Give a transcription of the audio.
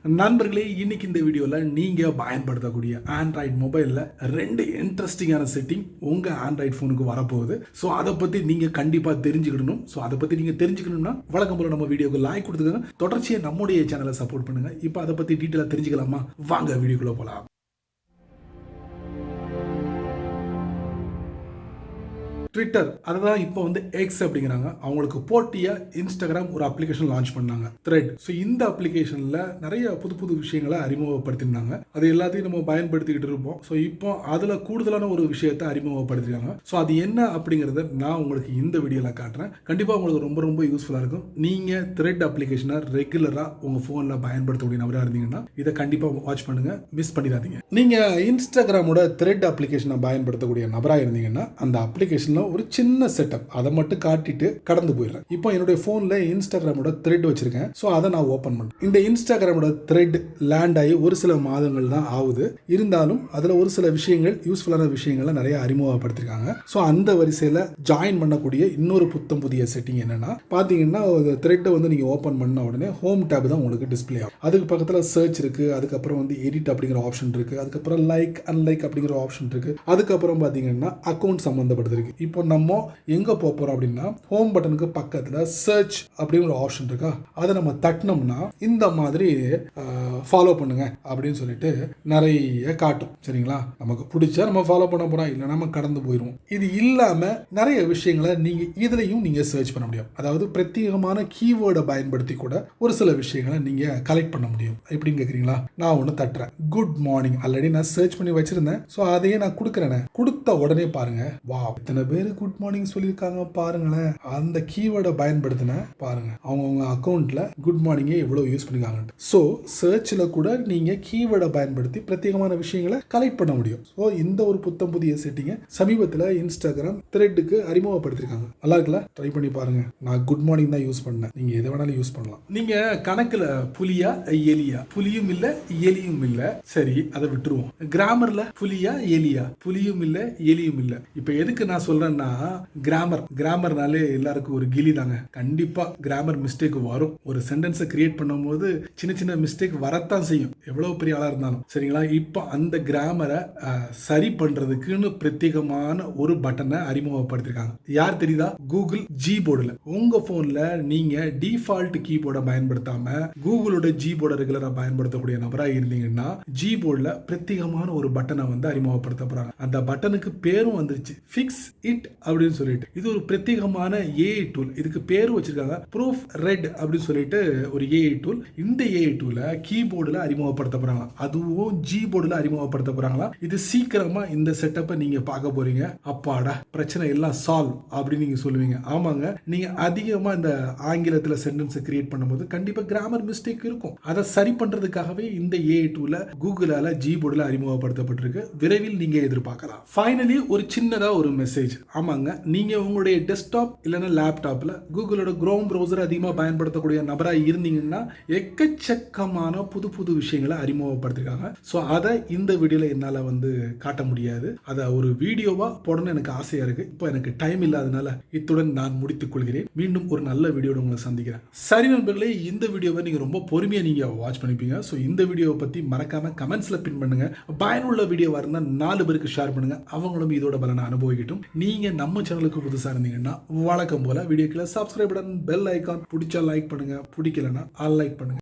நண்பர்களே, இன்னைக்கு இந்த வீடியோல நீங்க பயன்படுத்தக்கூடிய ஆண்ட்ராய்டு மொபைல்ல 2 இன்ட்ரெஸ்டிங்கான செட்டிங் உங்க ஆண்ட்ராய்டு போனுக்கு வரப்போகுது. ஸோ அதை பத்தி நீங்க கண்டிப்பா தெரிஞ்சுக்கணும். ஸோ அதை பத்தி நீங்க தெரிஞ்சுக்கணும்னா வழக்கம் போல நம்ம வீடியோக்கு லைக் கொடுத்துக்கோங்க. தொடர்ச்சியா நம்முடைய சேனலை சப்போர்ட் பண்ணுங்க. இப்போ அதை பத்தி டீட்டெயிலா தெரிஞ்சுக்கலாமா? வாங்க வீடியோக்குள்ள போலாம். ட்விட்டர், அதுதான் இப்போ வந்து எக்ஸ் அப்படிங்கிறாங்க, அவங்களுக்கு போட்டியா இன்ஸ்டாகிராம் ஒரு அப்ளிகேஷன் லான்ச் பண்ணாங்க, த்ரெட். ஸோ இந்த அப்ளிகேஷன்ல நிறைய புது புது விஷயங்களை அறிமுகப்படுத்திருந்தாங்க. அது எல்லாத்தையும் நம்ம பயன்படுத்திக்கிட்டு இருப்போம். ஸோ இப்போ அதுல கூடுதலான ஒரு விஷயத்தை அறிமுகப்படுத்திருக்காங்க. ஸோ அது என்ன அப்படிங்கறத நான் உங்களுக்கு இந்த வீடியோல காட்டுறேன். கண்டிப்பா உங்களுக்கு ரொம்ப ரொம்ப யூஸ்ஃபுல்லா இருக்கும். நீங்க த்ரெட் அப்ளிகேஷனை ரெகுலரா உங்க போன்ல பயன்படுத்தக்கூடிய நபரா இருந்தீங்கன்னா இதை கண்டிப்பா வாட்ச் பண்ணுங்க, மிஸ் பண்ணிடாதீங்க. நீங்க இன்ஸ்டாகிராமோட த்ரெட் அப்ளிகேஷனை பயன்படுத்தக்கூடிய நபரா இருந்தீங்கன்னா அந்த அப்ளிகேஷன்ல ஒரு சின்ன செட்டப் அதை மட்டும் காட்டிட்டு கடந்து போயிடுறேன். இப்போ என்னுடைய போன்ல இன்ஸ்டாகிராமோட த்ரெட் வச்சிருக்கேன். ஸோ அதை நான் ஓபன் பண்றேன். இந்த இன்ஸ்டாகிராமோட த்ரெட் லேண்ட் ஆகி ஒரு சில மாதங்கள் தான் ஆகுது. இருந்தாலும் அதுல ஒரு சில விஷயங்கள், யூஸ்ஃபுல்லான விஷயங்களை நிறைய அறிமுகப்படுத்திருக்காங்க. ஸோ அந்த வரிசையில ஜாயின் பண்ணக்கூடிய இன்னொரு புத்தம் புதிய செட்டிங் என்னன்னா, பாத்தீங்கன்னா த்ரெட்டை வந்து நீங்க ஓபன் பண்ண உடனே ஹோம் டேப் தான் உங்களுக்கு டிஸ்பிளே ஆகும். அதுக்கு பக்கத்துல சர்ச் இருக்கு, அதுக்கப்புறம் வந்து எடிட் அப்படிங்கிற ஆப்ஷன் இருக்கு, அதுக்கப்புறம் லைக் அன்லைக் அப்படிங்கிற ஆப்ஷன் இருக்கு, அதுக்கப்புறம் பாத்தீங்கன்னா அக்கௌண்ட் சம்பந்தப்பட்டது இருக்கு. இப்போ நம்ம எங்க போறோம் அப்படின்னா, ஹோம் பட்டனுக்கு பக்கத்துல சர்ச் அப்படின்னு ஒரு ஆப்ஷன் இருக்கா, அதை நம்ம தட்டினோம்னா இந்த மாதிரி ஃபாலோ பண்ணுங்க அப்படின்னு சொல்லிட்டு நிறைய காட்டும். சரிங்களா? நமக்கு பிடிச்சா நம்ம ஃபாலோ பண்ண போறோம், இல்ல நம்ம கடந்து போயிடுவோம். இது இல்லாம நிறைய விஷயங்களை நீங்க இதுலயும் நீங்க சர்ச் பண்ண முடியும். அதாவது பிரத்யேகமான கீவேர்டை பயன்படுத்தி கூட ஒரு சில விஷயங்களை நீங்க கலெக்ட் பண்ண முடியும். எப்படின்னு கேக்குறீங்களா? நான் ஒன்னு தட்டுறேன், குட் மார்னிங். ஆல்ரெடி நான் சர்ச் பண்ணி வச்சிருந்தேன். ஸோ அதையே நான் கொடுக்குறேன். கொடுத்த உடனே பாருங்க, வா, இத்தனை பேர் குட் மார்னிங் சொல்லியிருக்காங்க பாருங்களேன். அந்த கீவேர்டை பயன்படுத்தின பாருங்க, அவங்க அக்கௌண்ட்ல குட் மார்னிங்கே எவ்வளவு யூஸ் பண்ணிருக்காங்க. ஸோ சர்ச்ல கூட நீங்க கீவேர்டை பயன்படுத்தி பிரத்யேகமான விஷயங்களை கலெக்ட் பண்ண முடியும். ஸோ இந்த ஒரு புத்தம் புதிய செட்டிங்கை சமீபத்தில் இன்ஸ்டாகிராம் த்ரெட்டுக்கு அறிமுகப்படுத்திருக்காங்க. நல்லா இருக்குல்ல? ட்ரை பண்ணி பாருங்க. நான் குட் மார்னிங் தான் யூஸ் பண்ணேன். நீங்க எதை வேணாலும் யூஸ் பண்ணலாம். நீங்க கணக்குல புலியா எலியா? புலியும் இல்ல எலியும் இல்ல. சரி, அதை விட்டுருவோம். கிராமர்ல புலியா எலியா? புலியும் இல்ல எலியும் இல்ல. இப்ப எதுக்கு நான் சொல்றேன்னா, கிராமர்னாலே எல்லாருக்கும் ஒரு கிளி தாங்க. கண்டிப்பா கிராமர் மிஸ்டேக் வரும். ஒரு சென்டென்ஸை கிரியேட் பண்ணும்போது சின்ன சின்ன மிஸ்டேக் வரத்தான் செய்யும், எவ்வளவு பெரிய ஆளா இருந்தாலும். சரிங்களா? இப்போ அந்த கிராமரை சரி பண்றதுக்குன்னு பிரத்யேகமான ஒரு பட்டனை அறிமுகப்படுத்திருக்காங்க. யார் தெரியுதா? கூகுள் ஜி போர்டுல. உங்க போன்ல நீங்க டிஃபால்ட் கீபோர்டை பயன்படுத்தாம கூகுளோட ஜி போர்டை ரெகுலரா பயன்படுத்தக்கூடிய நபரா இருந்தீங்கன்னா ஜி போர்டுல பிரத்யேகமான ஒரு பட்டனை வந்து அறிமுகப்படுத்த போறாங்க. அந்த பட்டனுக்கு பேரும் வந்துருச்சு, ஃபிக்ஸ் இட் அப்படின்னு சொல்லிட்டு. இது ஒரு பிரத்யேகமான ஏஐ டூல். இதுக்கு பேரு வச்சிருக்காங்க ப்ரூஃப் ரெட் அப்படின்னு சொல்லிட்டு ஒரு ஏஐ டூல். இந்த ஏஐ டூல கீபோர்டுல அறிமுகப்படுத்த போறாங்க, அதுவும் ஜி போர்டுல அறிமுகப்படுத்த போறாங்களா. இது சீக்கிரமா இந்த செட்டப்பை நீங்க பார்க்க போறீங்க. அப்பாடா, பிரச்சனை எல்லாம் சால்வ் அப்படின்னு நீங்க சொல்லுவீங்க. ஆமாங்க, நீங்க அதிகமா இந்த ஆங்கிலத்துல சென்டென்ஸ் கிரியேட் பண்ணும்போது கண்டிப்பா கிராமர் மிஸ்டேக் இருக்கும். அதை சரி பண்றதுக்காகவே இந்த ஏஐ டூல கூகுளால ஜி போர்டுல அறிமுகப்படுத்தப்பட்டிருக்கு. விரைவில் நீங்க எதிர்பார்க்கலாம். ஃபைனலி ஒரு சின்னதா ஒரு மெசேஜ். ஆமாங்க, நீங்க உங்களுடைய டெஸ்க்டாப் இல்லைன்னா லேப்டாப்ல கூகுளோட குரோம் ப்ரௌசர் அதிகமாக பயன்படுத்தக்கூடிய நபராக இருந்தீங்கன்னா எக்கச்சக்கமான புது புது விஷயங்களை அறிமுகப்படுத்திருக்காங்க. ஸோ அதை இந்த வீடியோல என்னால் வந்து காட்ட முடியாது. அதை ஒரு வீடியோவா போடணும்னு எனக்கு ஆசையா இருக்கு. இப்போ எனக்கு டைம் இல்லாதனால இத்துடன் நான் முடித்துக் கொள்கிறேன். மீண்டும் ஒரு நல்ல வீடியோட உங்களை சந்திக்கிறேன். சரி நண்பர்களே, இந்த வீடியோவை நீங்க ரொம்ப பொறுமையா நீங்க வாட்ச் பண்ணிப்பீங்க. ஸோ இந்த வீடியோவை பத்தி மறக்காம கமெண்ட்ஸ்ல பின் பண்ணுங்க. பயனுள்ள வீடியோவா இருந்தால் 4 பேருக்கு ஷேர் பண்ணுங்க, அவங்களும் இதோட பலனை அனுபவிக்கட்டும். நீங்க நம்ம சேனலுக்கு புதுசா இருந்தீங்கன்னா வழக்கம் போல வீடியோக்குள்ள சப்ஸ்கிரைப் பட்டன், பெல் ஐகான், பிடிச்சா லைக் பண்ணுங்க, பிடிக்கலன்னா அன்லைக் பண்ணுங்க.